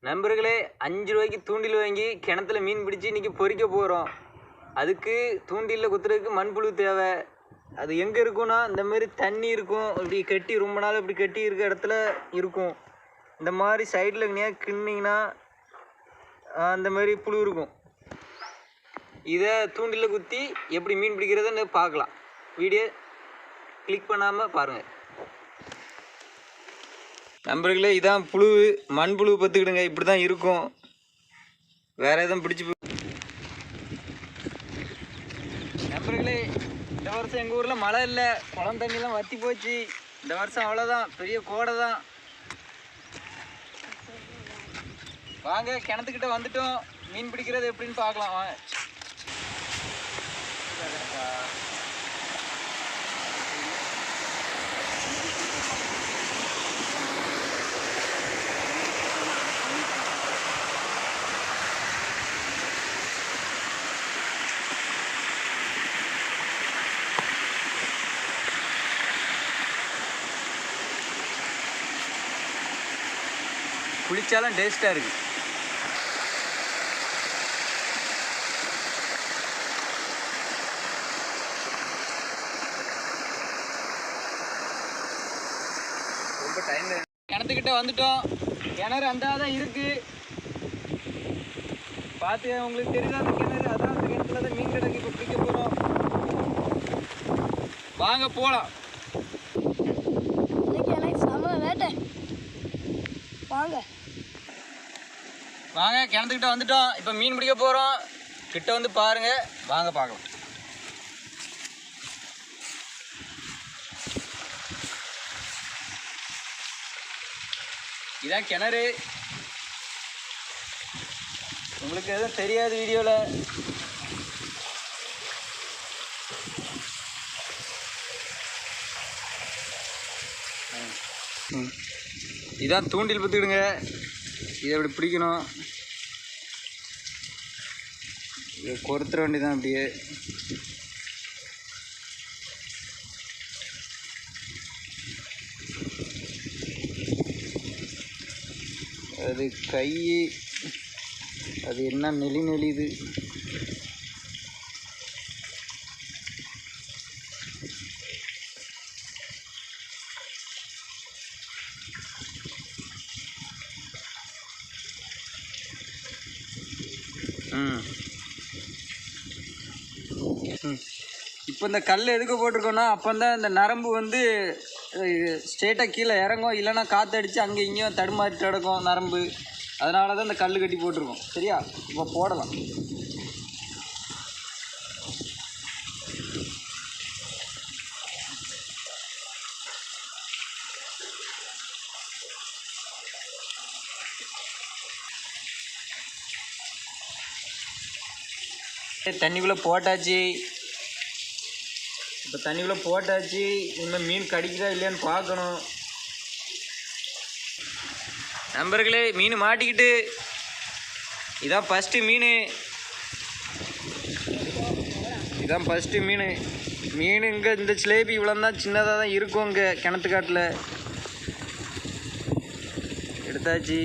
நண்பர்களே, 5 ரூபாய்க்கு தூண்டில் வாங்கி கிணத்துல மீன் பிடிச்சி இன்றைக்கி பொறிக்க போகிறோம். அதுக்கு தூண்டிலில் குத்துறதுக்கு மண்புழு தேவை. அது எங்கே இருக்குன்னா, இந்த மாதிரி தண்ணி இருக்கும், இப்படி கட்டி ரொம்ப நாள் இப்படி கட்டி இருக்க இடத்துல இருக்கும். இந்த மாதிரி சைடில் எங்கேயா கிண்ணிங்கன்னா அந்த மாதிரி புழு இருக்கும். இதை தூண்டிலில் குத்தி எப்படி மீன் பிடிக்கிறதுன்னு பார்க்கலாம். வீடியோ கிளிக் பண்ணாமல் பாருங்கள். நண்பர்களே, இதான் புழு, மண்புழு பார்த்துக்கிடுங்க. இப்படி தான் இருக்கும். வேறு எதுவும் பிடிச்சி நண்பர்களே, இந்த வருஷம் எங்கள் ஊரில் மழை இல்லை, குளம் தண்ணிலாம் வற்றி போச்சு. இந்த வருஷம் அவ்வளோதான், பெரிய கோடை தான். வாங்க, கிணத்துக்கிட்ட வந்துட்டோம். மீன் பிடிக்கிறது எப்படின்னு பார்க்கலாம். வாங்க. குளிச்சாலும் டேஸ்ட்டாக இருக்குது. ரொம்ப டைம். கிணத்துக்கிட்ட வந்துட்டோம். கிணறு அந்த தான் இருக்குது. பார்த்து உங்களுக்கு தெரியுதா அந்த கிணறு? அதான் அந்த கிணத்துல தான் மீன் கிடக்கு. இப்போ பிடிக்க போகிறோம். வாங்க போகலாம். வாங்க, கிணத்துக்கிட்ட வந்துட்டோம். இப்போ மீன் பிடிக்க போகிறோம். கிட்ட வந்து பாருங்க. வாங்க பார்க்கலாம். இதான் கிணறு. உங்களுக்கு எதுவும் தெரியாது வீடியோவில். இதான் தூண்டில் பத்துக்கிடுங்க. இதை எப்படி பிடிக்கணும், இதை கொறுத்துற வேண்டியதான். அப்படியே அது கை, அது என்ன நெளிது. இப்போ இந்த கல் எதுக்கு போட்டிருக்கோன்னா, அப்போ தான் இந்த நரம்பு வந்து ஸ்ட்ரெயிட்டாக கீழே இறங்கும். இல்லைன்னா காற்றடிச்சு அங்கே இங்கேயும் தடுமாறிட்டு கிடக்கும் நரம்பு. அதனால தான் இந்த கல் கட்டி போட்டிருக்கோம். சரியா? இப்போ போடலாம். தண்ணிக்குள்ளே போட்டாச்சு. இப்போ தண்ணிக்குள்ளே போட்டாச்சு. இனிமேல் மீன் கடிக்குதா இல்லையான்னு பார்க்கணும். நண்பர்களே, மீன் மாட்டிக்கிட்டு. இதான் ஃபஸ்ட்டு மீன். இதான் ஃபஸ்ட்டு மீன். மீன் இங்கே இந்த சிலேபி இவ்வளோ தான், சின்னதாக தான் இருக்கும். இங்கே கிணத்துக்காட்டில் எடுத்தாச்சு.